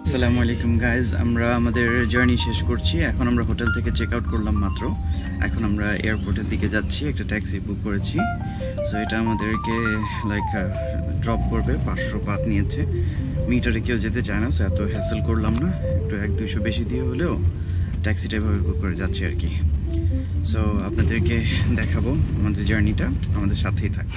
আসসালামু আলাইকুম গাইজ, আমরা আমাদের জার্নি শেষ করছি। এখন আমরা হোটেল থেকে চেক আউট করলাম মাত্র। এখন আমরা এয়ারপোর্টের দিকে যাচ্ছি। একটা ট্যাক্সি বুক করেছি। সো এটা আমাদেরকে ড্রপ করবে। 500 বাত নিয়েছে। মিটারে কেউ যেতে চায় না, সো এত হ্যাসেল করলাম না। একটু 100-200 বেশি দিয়ে হলেও ট্যাক্সিটা এভাবে বুক করে যাচ্ছি আর কি। সো আপনাদেরকে দেখাবো আমাদের জার্নিটা, আমাদের সাথেই থাকে।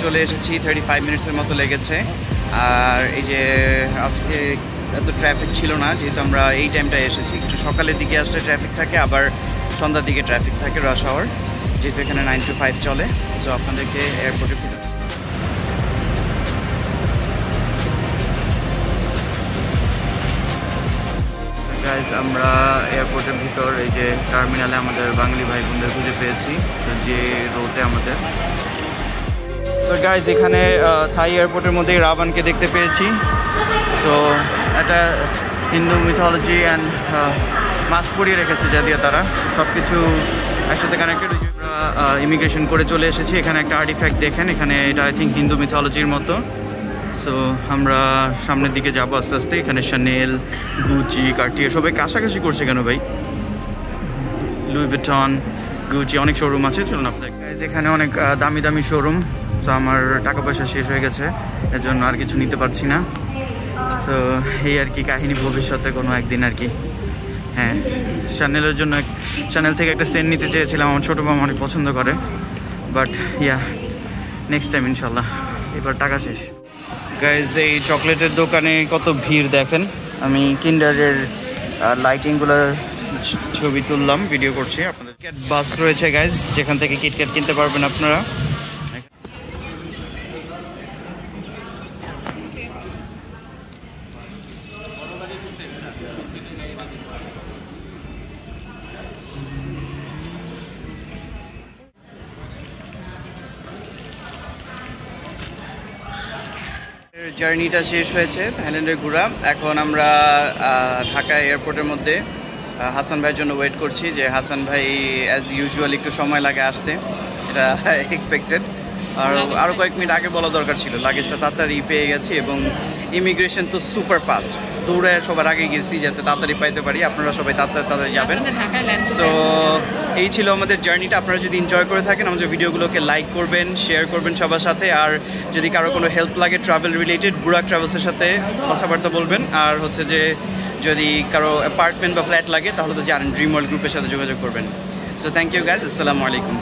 চলে এসেছি, 35 মিনিটসের মতো লেগেছে। আর এই যে আজকে এত ট্রাফিক ছিল না, যেহেতু আমরা এই টাইমটায় এসেছি। একটু সকালের দিকে আসলে ট্রাফিক থাকে, আবার সন্ধ্যার দিকে ট্রাফিক থাকে, রাশ আওয়ার, যেহেতু এখানে 9 to 5 চলে। সো আপনাদেরকে এয়ারপোর্টে গাইজ, আমরা এয়ারপোর্টের ভিতর এই যে টার্মিনালে আমাদের বাঙালি ভাই বোনদের খুঁজে পেয়েছি, যে রোডে আমাদের। সো গাইজ, এখানে থাই এয়ারপোর্টের মধ্যেই রাবণকে দেখতে পেয়েছি। সো এটা হিন্দু মিথোলজি অ্যান্ড মাস্ক পরিয়ে রেখেছে, যদিও তারা সব কিছু একসাথে কানেক্টেড। ইমিগ্রেশন করে চলে এসেছি। এখানে একটা আর্টিফ্যাক্ট দেখেন, এখানে এটা আই থিঙ্ক হিন্দু মিথোলজির মতো। সো আমরা সামনের দিকে যাবো আস্তে আস্তে। এখানে শানেল, গুচি, কার্টিয়ার সবাই কাছাকাছি করছে কেন ভাই? লুই ভিটন, গুচি, অনেক শোরুম আছে। চলুন আপনাদের এখানে অনেক দামি দামি শোরুম। তো আমার টাকা পয়সা শেষ হয়ে গেছে, এর জন্য আর কিছু নিতে পারছি না। তো এই আর কি কাহিনী, ভবিষ্যতে কোনো একদিন আর কি। হ্যাঁ, শানেলের জন্য শানেল থেকে একটা সেন্ট নিতে চেয়েছিলাম, আমার ছোটো মামা অনেক পছন্দ করে। বাট ইয়া, নেক্সট টাইম ইনশাল্লাহ। এবার টাকা শেষ। গাইজ, এই চকলেটের দোকানে কত ভিড় দেখেন। আমি কিন্ডারের লাইটিংগুলো ছবি তুললাম, ভিডিও করছি আপনাদের। কিটক্যাট বাস রয়েছে গাইজ, যেখান থেকে কিটক্যাট কিনতে পারবেন আপনারা। জার্নিটা শেষ হয়েছে, থাইল্যান্ডের ঘোরা। এখন আমরা ঢাকা এয়ারপোর্টের মধ্যে হাসান ভাইয়ের জন্য ওয়েট করছি। যে হাসান ভাই অ্যাজ ইউজুয়াল একটু সময় লাগে আসতে, এটা এক্সপেক্টেড। আর আরও কয়েক মিনিট আগে বলা দরকার ছিল। লাগেজটা তাড়াতাড়ি পেয়ে গেছি এবং ইমিগ্রেশন তো সুপার ফাস্ট। দৌড়ে সবার আগে গেছি যাতে তাড়াতাড়ি পাইতে পারি। আপনারা সবাই তাড়াতাড়ি যাবেন। সো এই ছিল আমাদের জার্নিটা। আপনারা যদি এনজয় করে থাকেন, আমাদের ভিডিওগুলোকে লাইক করবেন, শেয়ার করবেন সবার সাথে। আর যদি কারো কোনো হেল্প লাগে ট্রাভেল রিলেটেড, বুরাক ট্রাভেলসের সাথে কথাবার্তা বলবেন। আর হচ্ছে যে যদি কারো অ্যাপার্টমেন্ট বা ফ্ল্যাট লাগে, তাহলে তো জানেন ড্রিম ওয়ার্ল্ড গ্রুপের সাথে যোগাযোগ করবেন। সো থ্যাংক ইউ গাইজ, আসসালামু আলাইকুম।